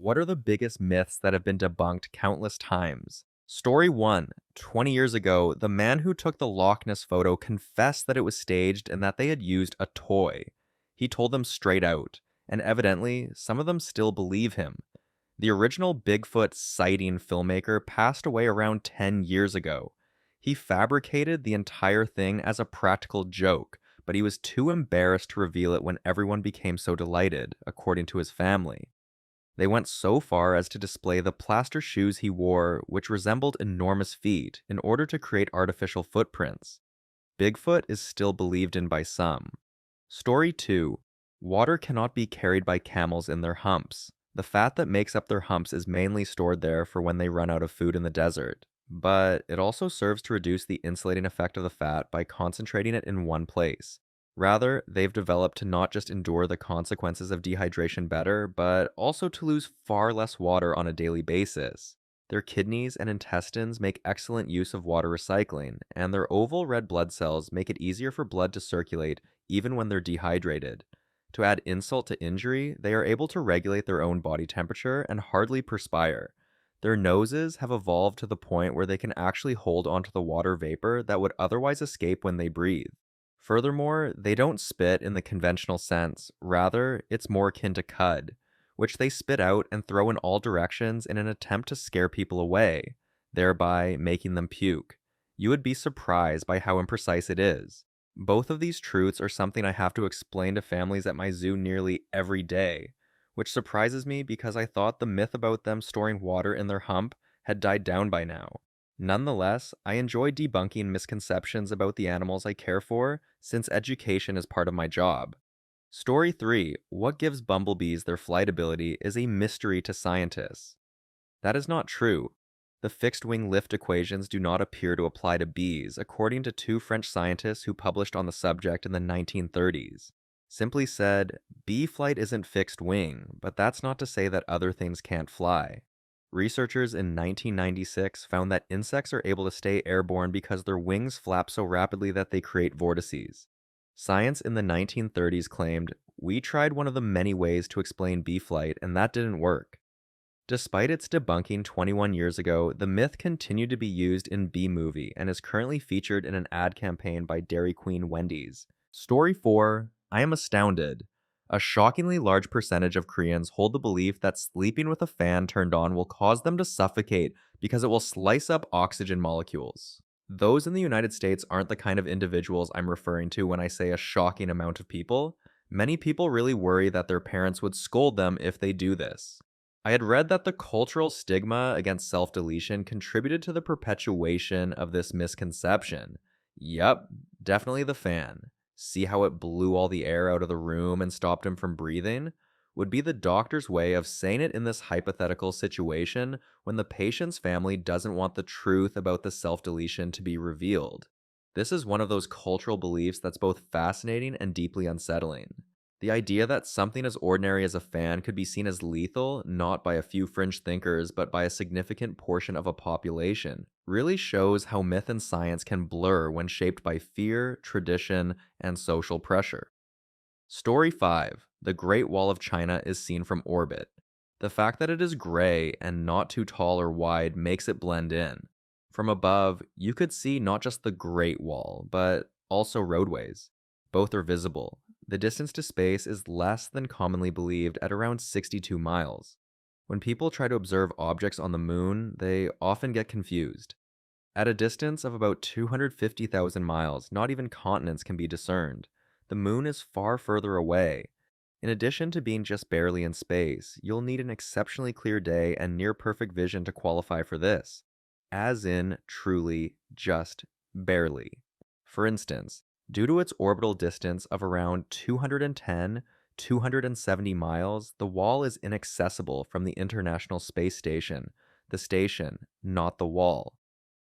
What are the biggest myths that have been debunked countless times? Story 1. 20 years ago, the man who took the Loch Ness photo confessed that it was staged and that they had used a toy. He told them straight out, and evidently, some of them still believe him. The original Bigfoot sighting filmmaker passed away around 10 years ago. He fabricated the entire thing as a practical joke, but he was too embarrassed to reveal it when everyone became so delighted, according to his family. They went so far as to display the plaster shoes he wore, which resembled enormous feet, in order to create artificial footprints. Bigfoot is still believed in by some. Story 2. Water cannot be carried by camels in their humps. The fat that makes up their humps is mainly stored there for when they run out of food in the desert, but it also serves to reduce the insulating effect of the fat by concentrating it in one place. Rather, they've developed to not just endure the consequences of dehydration better, but also to lose far less water on a daily basis. Their kidneys and intestines make excellent use of water recycling, and their oval red blood cells make it easier for blood to circulate even when they're dehydrated. To add insult to injury, they are able to regulate their own body temperature and hardly perspire. Their noses have evolved to the point where they can actually hold onto the water vapor that would otherwise escape when they breathe. Furthermore, they don't spit in the conventional sense, rather, it's more akin to cud, which they spit out and throw in all directions in an attempt to scare people away, thereby making them puke. You would be surprised by how imprecise it is. Both of these truths are something I have to explain to families at my zoo nearly every day, which surprises me because I thought the myth about them storing water in their hump had died down by now. Nonetheless, I enjoy debunking misconceptions about the animals I care for, since education is part of my job. Story 3. What gives bumblebees their flight ability is a mystery to scientists. That is not true. The fixed-wing lift equations do not appear to apply to bees, according to two French scientists who published on the subject in the 1930s. Simply said, bee flight isn't fixed wing, but that's not to say that other things can't fly. Researchers in 1996 found that insects are able to stay airborne because their wings flap so rapidly that they create vortices. Science in the 1930s claimed, "We tried one of the many ways to explain bee flight, and that didn't work." Despite its debunking 21 years ago, the myth continued to be used in Bee Movie and is currently featured in an ad campaign by Dairy Queen Wendy's. Story 4. I am astounded. A shockingly large percentage of Koreans hold the belief that sleeping with a fan turned on will cause them to suffocate because it will slice up oxygen molecules. Those in the United States aren't the kind of individuals I'm referring to when I say a shocking amount of people. Many people really worry that their parents would scold them if they do this. I had read that the cultural stigma against self-deletion contributed to the perpetuation of this misconception. Yup, definitely the fan. See how it blew all the air out of the room and stopped him from breathing? Would be the doctor's way of saying it in this hypothetical situation when the patient's family doesn't want the truth about the self-deletion to be revealed. This is one of those cultural beliefs that's both fascinating and deeply unsettling. The idea that something as ordinary as a fan could be seen as lethal, not by a few fringe thinkers, but by a significant portion of a population, really shows how myth and science can blur when shaped by fear, tradition, and social pressure. Story 5. The Great Wall of China is seen from orbit. The fact that it is gray and not too tall or wide makes it blend in. From above, you could see not just the Great Wall, but also roadways. Both are visible. The distance to space is less than commonly believed at around 62 miles. When people try to observe objects on the moon, they often get confused. At a distance of about 250,000 miles, not even continents can be discerned. The moon is far further away. In addition to being just barely in space, you'll need an exceptionally clear day and near-perfect vision to qualify for this. As in, truly, just, barely. For instance, due to its orbital distance of around 270 miles, the wall is inaccessible from the International Space Station. The station, not the wall.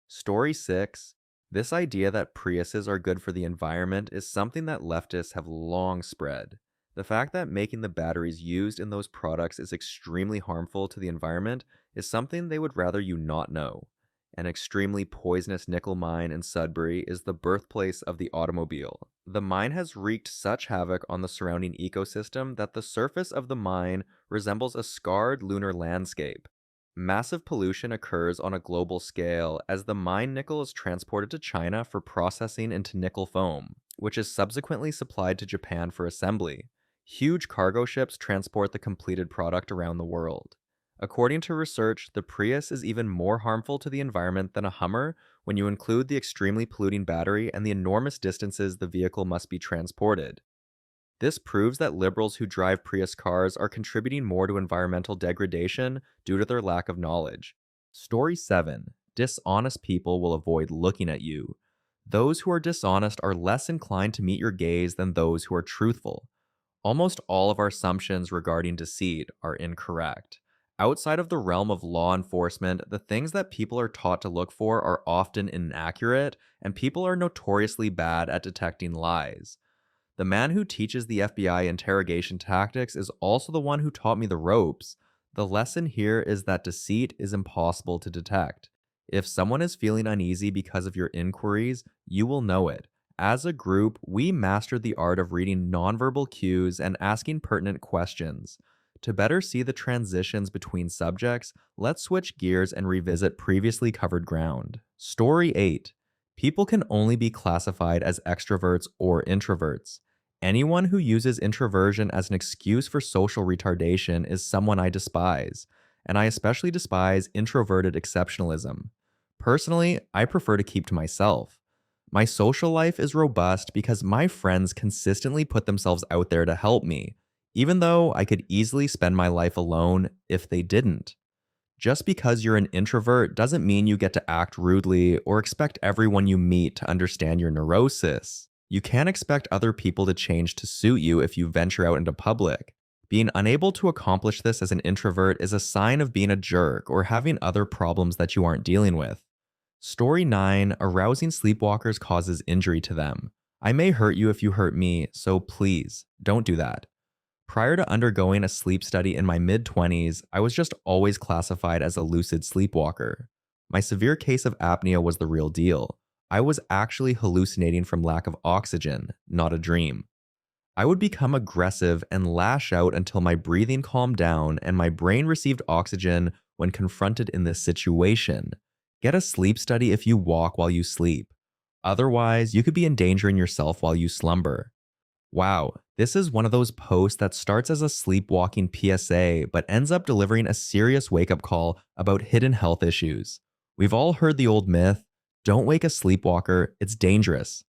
Story 6. This idea that Priuses are good for the environment is something that leftists have long spread. The fact that making the batteries used in those products is extremely harmful to the environment is something they would rather you not know. An extremely poisonous nickel mine in Sudbury is the birthplace of the automobile. The mine has wreaked such havoc on the surrounding ecosystem that the surface of the mine resembles a scarred lunar landscape. Massive pollution occurs on a global scale as the mine nickel is transported to China for processing into nickel foam, which is subsequently supplied to Japan for assembly. Huge cargo ships transport the completed product around the world. According to research, the Prius is even more harmful to the environment than a Hummer when you include the extremely polluting battery and the enormous distances the vehicle must be transported. This proves that liberals who drive Prius cars are contributing more to environmental degradation due to their lack of knowledge. Story 7. Dishonest people will avoid looking at you. Those who are dishonest are less inclined to meet your gaze than those who are truthful. Almost all of our assumptions regarding deceit are incorrect. Outside of the realm of law enforcement, the things that people are taught to look for are often inaccurate, and people are notoriously bad at detecting lies. The man who teaches the FBI interrogation tactics is also the one who taught me the ropes. The lesson here is that deceit is impossible to detect. If someone is feeling uneasy because of your inquiries, you will know it. As a group, we mastered the art of reading nonverbal cues and asking pertinent questions. To better see the transitions between subjects, let's switch gears and revisit previously covered ground. Story 8. People can only be classified as extroverts or introverts. Anyone who uses introversion as an excuse for social retardation is someone I despise, and I especially despise introverted exceptionalism. Personally, I prefer to keep to myself. My social life is robust because my friends consistently put themselves out there to help me, even though I could easily spend my life alone if they didn't. Just because you're an introvert doesn't mean you get to act rudely or expect everyone you meet to understand your neurosis. You can't expect other people to change to suit you if you venture out into public. Being unable to accomplish this as an introvert is a sign of being a jerk or having other problems that you aren't dealing with. Story 9. Arousing sleepwalkers causes injury to them. I may hurt you if you hurt me, so please, don't do that. Prior to undergoing a sleep study in my mid-20s, I was just always classified as a lucid sleepwalker. My severe case of apnea was the real deal. I was actually hallucinating from lack of oxygen, not a dream. I would become aggressive and lash out until my breathing calmed down and my brain received oxygen when confronted in this situation. Get a sleep study if you walk while you sleep. Otherwise, you could be endangering yourself while you slumber. Wow, this is one of those posts that starts as a sleepwalking PSA but ends up delivering a serious wake-up call about hidden health issues. We've all heard the old myth, don't wake a sleepwalker, it's dangerous.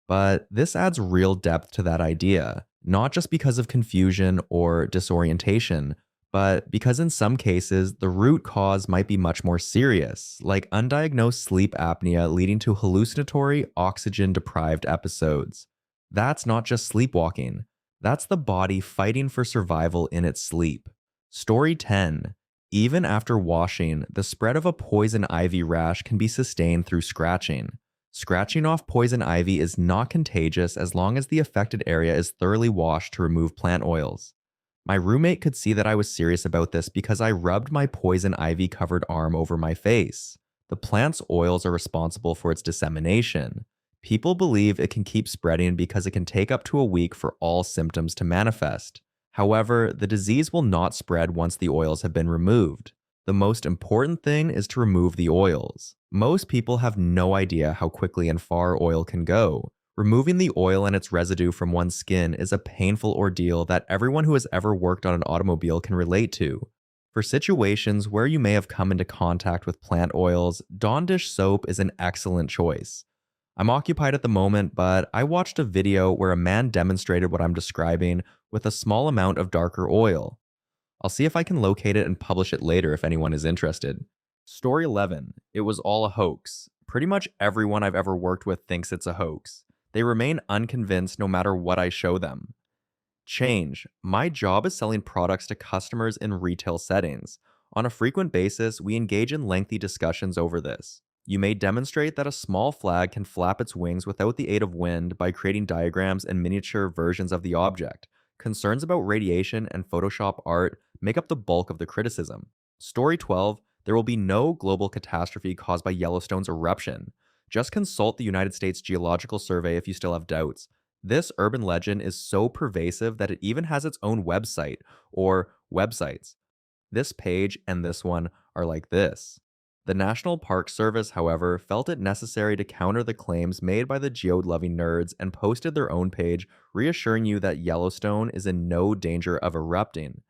But this adds real depth to that idea, not just because of confusion or disorientation, but because in some cases, the root cause might be much more serious, like undiagnosed sleep apnea leading to hallucinatory, oxygen-deprived episodes. That's not just sleepwalking. That's the body fighting for survival in its sleep. Story 10. Even after washing, the spread of a poison ivy rash can be sustained through scratching. Scratching off poison ivy is not contagious as long as the affected area is thoroughly washed to remove plant oils. My roommate could see that I was serious about this because I rubbed my poison ivy covered arm over my face. The plant's oils are responsible for its dissemination. People believe it can keep spreading because it can take up to a week for all symptoms to manifest. However, the disease will not spread once the oils have been removed. The most important thing is to remove the oils. Most people have no idea how quickly and far oil can go. Removing the oil and its residue from one's skin is a painful ordeal that everyone who has ever worked on an automobile can relate to. For situations where you may have come into contact with plant oils, Dawn Dish soap is an excellent choice. I'm occupied at the moment, but I watched a video where a man demonstrated what I'm describing with a small amount of darker oil. I'll see if I can locate it and publish it later if anyone is interested. Story 11. It was all a hoax. Pretty much everyone I've ever worked with thinks it's a hoax. They remain unconvinced no matter what I show them. Change. My job is selling products to customers in retail settings. On a frequent basis, we engage in lengthy discussions over this. You may demonstrate that a small flag can flap its wings without the aid of wind by creating diagrams and miniature versions of the object. Concerns about radiation and Photoshop art make up the bulk of the criticism. Story 12. There will be no global catastrophe caused by Yellowstone's eruption. Just consult the United States Geological Survey if you still have doubts. This urban legend is so pervasive that it even has its own website or websites. This page and this one are like this. The National Park Service, however, felt it necessary to counter the claims made by the geode-loving nerds and posted their own page reassuring you that Yellowstone is in no danger of erupting.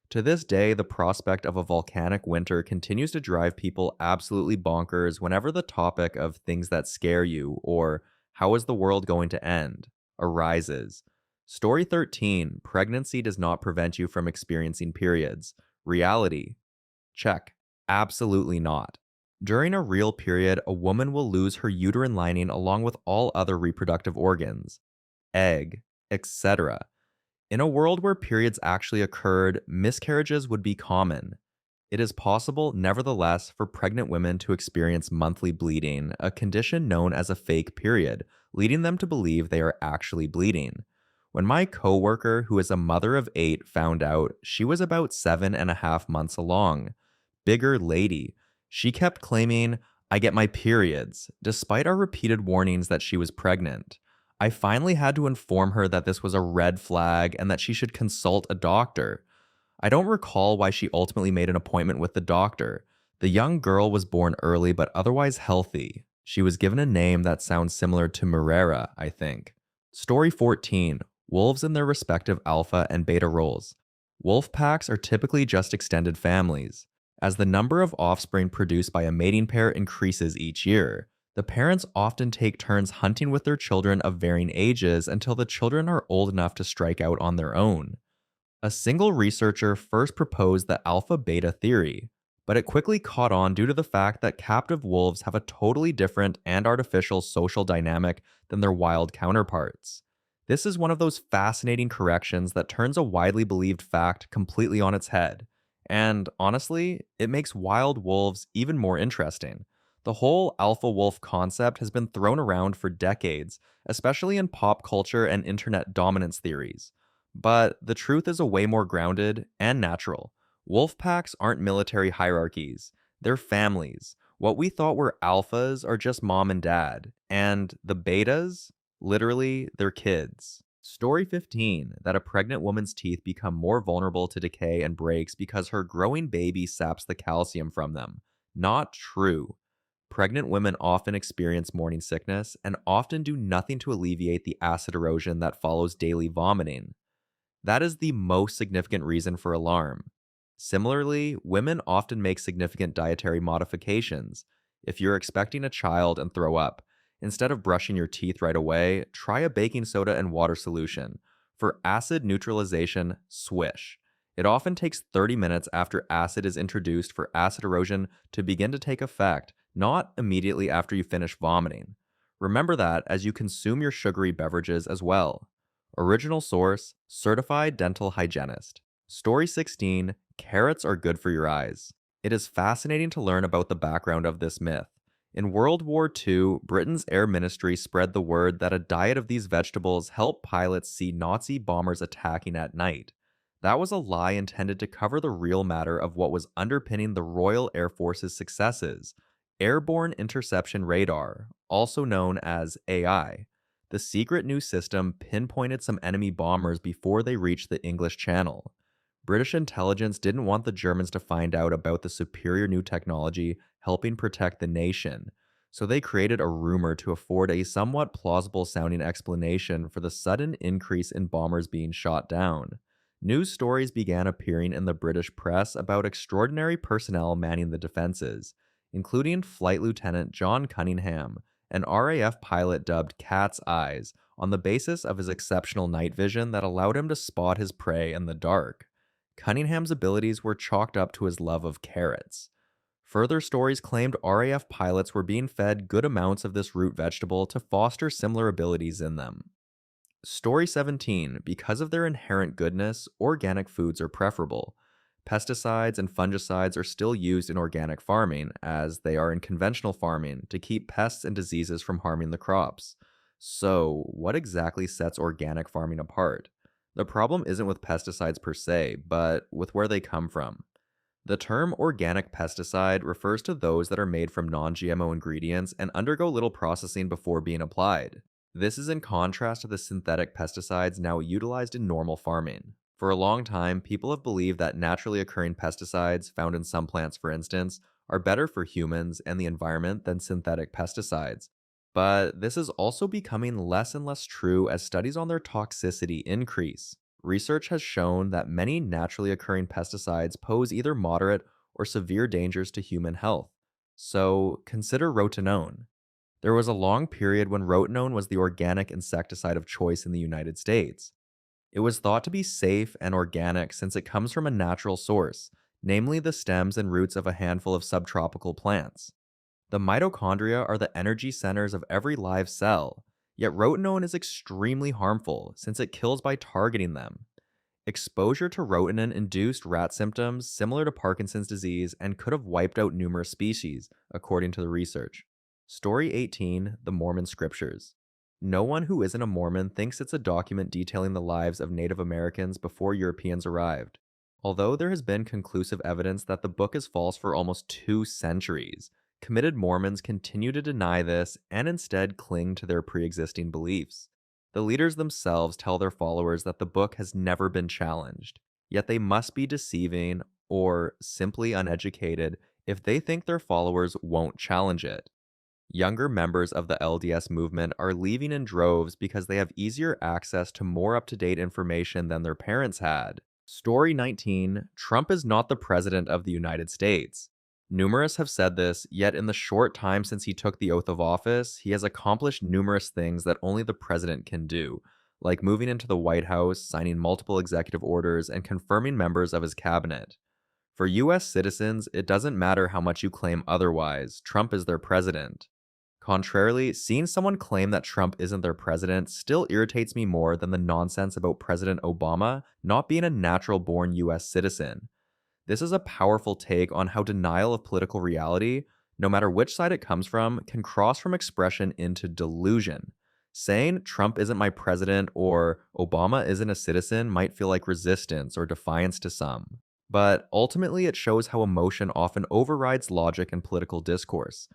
To this day, the prospect of a volcanic winter continues to drive people absolutely bonkers whenever the topic of things that scare you or how is the world going to end arises. Story 13: Pregnancy does not prevent you from experiencing periods. Reality. Check. Absolutely not. During a real period, a woman will lose her uterine lining along with all other reproductive organs, egg, etc. In a world where periods actually occurred, miscarriages would be common. It is possible, nevertheless, for pregnant women to experience monthly bleeding, a condition known as a fake period, leading them to believe they are actually bleeding. When my coworker, who is a mother of 8, found out, she was about 7.5 months along. Bigger lady. She kept claiming, "I get my periods," despite our repeated warnings that she was pregnant. I finally had to inform her that this was a red flag and that she should consult a doctor. I don't recall why she ultimately made an appointment with the doctor. The young girl was born early but otherwise healthy. She was given a name that sounds similar to Marrera, I think. Story 14: Wolves in their respective alpha and beta roles. Wolf packs are typically just extended families. As the number of offspring produced by a mating pair increases each year, the parents often take turns hunting with their children of varying ages until the children are old enough to strike out on their own. A single researcher first proposed the alpha-beta theory, but it quickly caught on due to the fact that captive wolves have a totally different and artificial social dynamic than their wild counterparts. This is one of those fascinating corrections that turns a widely believed fact completely on its head. And honestly, it makes wild wolves even more interesting. The whole alpha wolf concept has been thrown around for decades, especially in pop culture and internet dominance theories. But the truth is a way more grounded and natural. Wolf packs aren't military hierarchies, they're families. What we thought were alphas are just mom and dad, and the betas, literally, they're kids. Story 15: That a pregnant woman's teeth become more vulnerable to decay and breaks because her growing baby saps the calcium from them. Not true. Pregnant women often experience morning sickness and often do nothing to alleviate the acid erosion that follows daily vomiting. That is the most significant reason for alarm. Similarly, women often make significant dietary modifications. If you're expecting a child and throw up, instead of brushing your teeth right away, try a baking soda and water solution. For acid neutralization, swish. It often takes 30 minutes after acid is introduced for acid erosion to begin to take effect, not immediately after you finish vomiting. Remember that as you consume your sugary beverages as well. Original source: Certified Dental Hygienist. Story 16: Carrots are good for your eyes. It is fascinating to learn about the background of this myth. In World War II, Britain's Air Ministry spread the word that a diet of these vegetables helped pilots see Nazi bombers attacking at night. That was a lie intended to cover the real matter of what was underpinning the Royal Air Force's successes: Airborne Interception Radar, also known as AI. The secret new system pinpointed some enemy bombers before they reached the English Channel. British intelligence didn't want the Germans to find out about the superior new technology helping protect the nation, so they created a rumor to afford a somewhat plausible sounding explanation for the sudden increase in bombers being shot down. News stories began appearing in the British press about extraordinary personnel manning the defenses, including Flight Lieutenant John Cunningham, an RAF pilot dubbed Cat's Eyes, on the basis of his exceptional night vision that allowed him to spot his prey in the dark. Cunningham's abilities were chalked up to his love of carrots. Further stories claimed RAF pilots were being fed good amounts of this root vegetable to foster similar abilities in them. Story 17: Because of their inherent goodness, organic foods are preferable. Pesticides and fungicides are still used in organic farming, as they are in conventional farming, to keep pests and diseases from harming the crops. So, what exactly sets organic farming apart? The problem isn't with pesticides per se, but with where they come from. The term organic pesticide refers to those that are made from non-GMO ingredients and undergo little processing before being applied. This is in contrast to the synthetic pesticides now utilized in normal farming. For a long time, people have believed that naturally occurring pesticides, found in some plants for instance, are better for humans and the environment than synthetic pesticides. But this is also becoming less and less true as studies on their toxicity increase. Research has shown that many naturally occurring pesticides pose either moderate or severe dangers to human health. So consider rotenone. There was a long period when rotenone was the organic insecticide of choice in the United States. It was thought to be safe and organic since it comes from a natural source, namely the stems and roots of a handful of subtropical plants. The mitochondria are the energy centers of every live cell, yet rotenone is extremely harmful since it kills by targeting them. Exposure to rotenone induced rat symptoms similar to Parkinson's disease and could have wiped out numerous species, according to the research. Story 18: The Mormon Scriptures. No one who isn't a Mormon thinks it's a document detailing the lives of Native Americans before Europeans arrived. Although there has been conclusive evidence that the book is false for almost 2 centuries, committed Mormons continue to deny this and instead cling to their pre existing beliefs. The leaders themselves tell their followers that the book has never been challenged, yet they must be deceiving or simply uneducated if they think their followers won't challenge it. Younger members of the LDS movement are leaving in droves because they have easier access to more up to date information than their parents had. Story 19: Trump is not the President of the United States. Numerous have said this, yet in the short time since he took the oath of office, he has accomplished numerous things that only the president can do, like moving into the White House, signing multiple executive orders, and confirming members of his cabinet. For US citizens, it doesn't matter how much you claim otherwise, Trump is their president. Contrarily, seeing someone claim that Trump isn't their president still irritates me more than the nonsense about President Obama not being a natural born US citizen. This is a powerful take on how denial of political reality, no matter which side it comes from, can cross from expression into delusion. Saying Trump isn't my president or Obama isn't a citizen might feel like resistance or defiance to some. But ultimately, it shows how emotion often overrides logic in political discourse.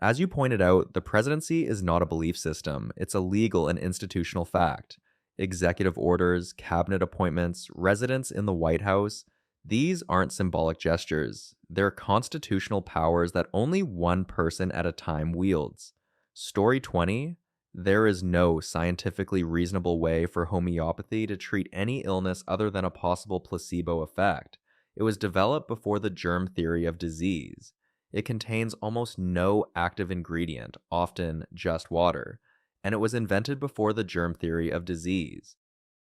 As you pointed out, the presidency is not a belief system, it's a legal and institutional fact. Executive orders, cabinet appointments, residence in the White House, these aren't symbolic gestures. They're constitutional powers that only one person at a time wields. Story 20: There is no scientifically reasonable way for homeopathy to treat any illness other than a possible placebo effect. It was developed before the germ theory of disease. It contains almost no active ingredient, often just water, and it was invented before the germ theory of disease.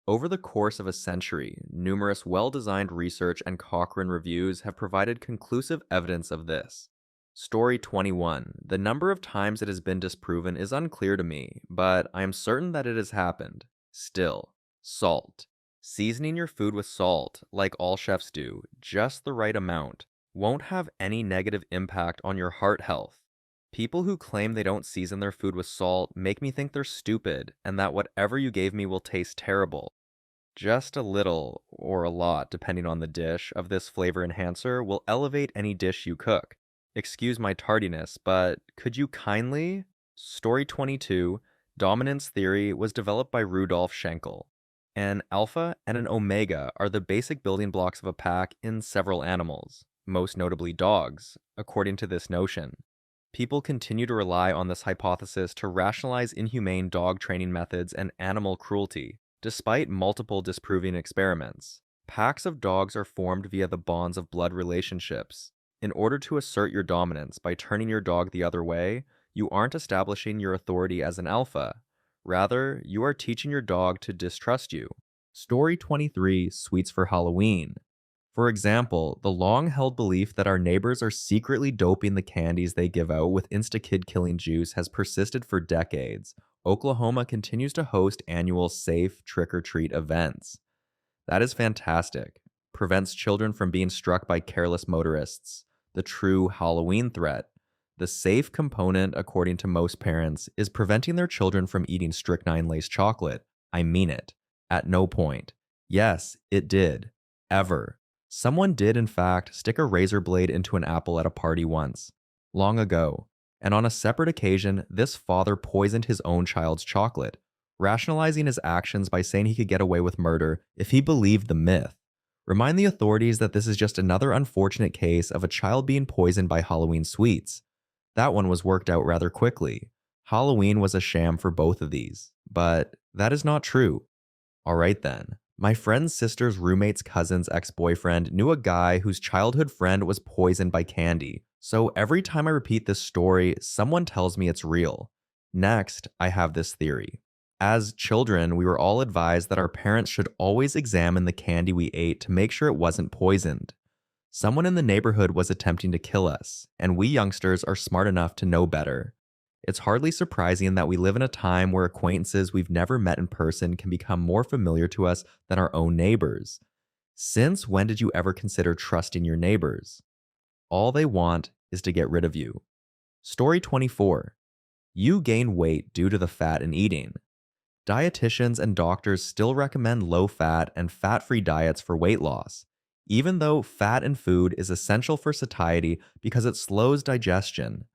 Over the course of a century, numerous well-designed research and Cochrane reviews have provided conclusive evidence of this. Story 21. The number of times it has been disproven is unclear to me, but I am certain that it has happened. Still, salt. Seasoning your food with salt, like all chefs do, just the right amount, won't have any negative impact on your heart health. People who claim they don't season their food with salt make me think they're stupid and that whatever you gave me will taste terrible. Just a little, or a lot depending on the dish, of this flavor enhancer will elevate any dish you cook. Excuse my tardiness, but could you kindly? Story 22. Dominance theory was developed by Rudolf Schenkel. An alpha and an omega are the basic building blocks of a pack in several animals, most notably dogs, according to this notion. People continue to rely on this hypothesis to rationalize inhumane dog training methods and animal cruelty, despite multiple disproving experiments. Packs of dogs are formed via the bonds of blood relationships. In order to assert your dominance by turning your dog the other way, you aren't establishing your authority as an alpha. Rather, you are teaching your dog to distrust you. Story 23. Sweets for Halloween. For example, the long-held belief that our neighbors are secretly doping the candies they give out with insta-kid-killing juice has persisted for decades. Oklahoma continues to host annual safe trick-or-treat events. That is fantastic. Prevents children from being struck by careless motorists. The true Halloween threat. The safe component, according to most parents, is preventing their children from eating strychnine-laced chocolate. I mean it. At no point. Yes, it did. Ever. Someone did, in fact, stick a razor blade into an apple at a party once. Long ago. And on a separate occasion, this father poisoned his own child's chocolate, rationalizing his actions by saying he could get away with murder if he believed the myth. Remind the authorities that this is just another unfortunate case of a child being poisoned by Halloween sweets. That one was worked out rather quickly. Halloween was a sham for both of these, but that is not true. Alright then. My friend's sister's roommate's cousin's ex-boyfriend knew a guy whose childhood friend was poisoned by candy, so every time I repeat this story, someone tells me it's real. Next, I have this theory. As children, we were all advised that our parents should always examine the candy we ate to make sure it wasn't poisoned. Someone in the neighborhood was attempting to kill us, and we youngsters are smart enough to know better. It's hardly surprising that we live in a time where acquaintances we've never met in person can become more familiar to us than our own neighbors. Since when did you ever consider trusting your neighbors? All they want is to get rid of you. Story 24. You gain weight due to the fat in eating. Dietitians and doctors still recommend low-fat and fat-free diets for weight loss, even though fat in food is essential for satiety because it slows digestion.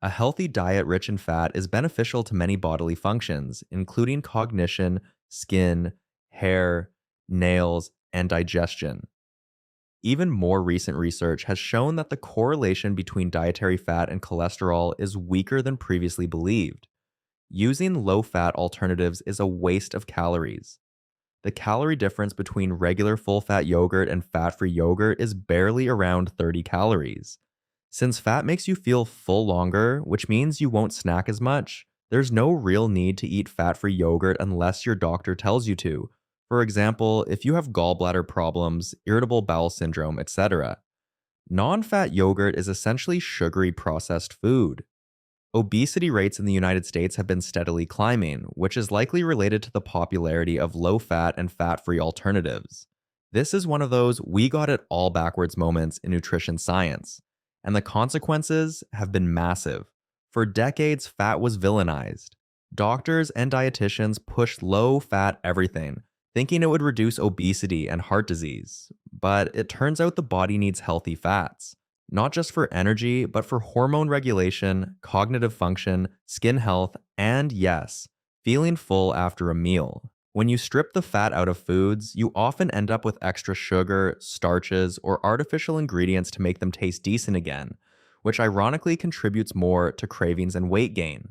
A healthy diet rich in fat is beneficial to many bodily functions, including cognition, skin, hair, nails, and digestion. Even more recent research has shown that the correlation between dietary fat and cholesterol is weaker than previously believed. Using low-fat alternatives is a waste of calories. The calorie difference between regular full-fat yogurt and fat-free yogurt is barely around 30 calories. Since fat makes you feel full longer, which means you won't snack as much, there's no real need to eat fat-free yogurt unless your doctor tells you to. For example, if you have gallbladder problems, irritable bowel syndrome, etc. Non-fat yogurt is essentially sugary processed food. Obesity rates in the United States have been steadily climbing, which is likely related to the popularity of low-fat and fat-free alternatives. This is one of those we got it all backwards moments in nutrition science, and the consequences have been massive. For decades, fat was villainized. Doctors and dietitians pushed low-fat everything, thinking it would reduce obesity and heart disease. But it turns out the body needs healthy fats. Not just for energy, but for hormone regulation, cognitive function, skin health, and yes, feeling full after a meal. When you strip the fat out of foods, you often end up with extra sugar, starches, or artificial ingredients to make them taste decent again, which ironically contributes more to cravings and weight gain.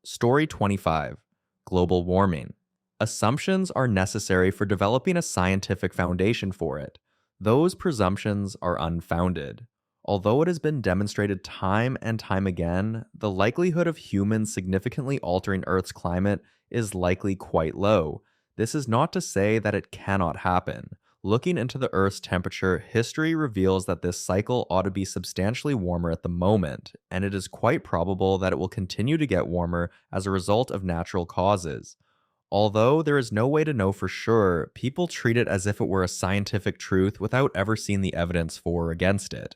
Story 25. Global warming. Assumptions are necessary for developing a scientific foundation for it. Those presumptions are unfounded. Although it has been demonstrated time and time again, the likelihood of humans significantly altering Earth's climate is likely quite low. This is not to say that it cannot happen. Looking into the Earth's temperature, history reveals that this cycle ought to be substantially warmer at the moment, and it is quite probable that it will continue to get warmer as a result of natural causes. Although there is no way to know for sure, people treat it as if it were a scientific truth without ever seeing the evidence for or against it.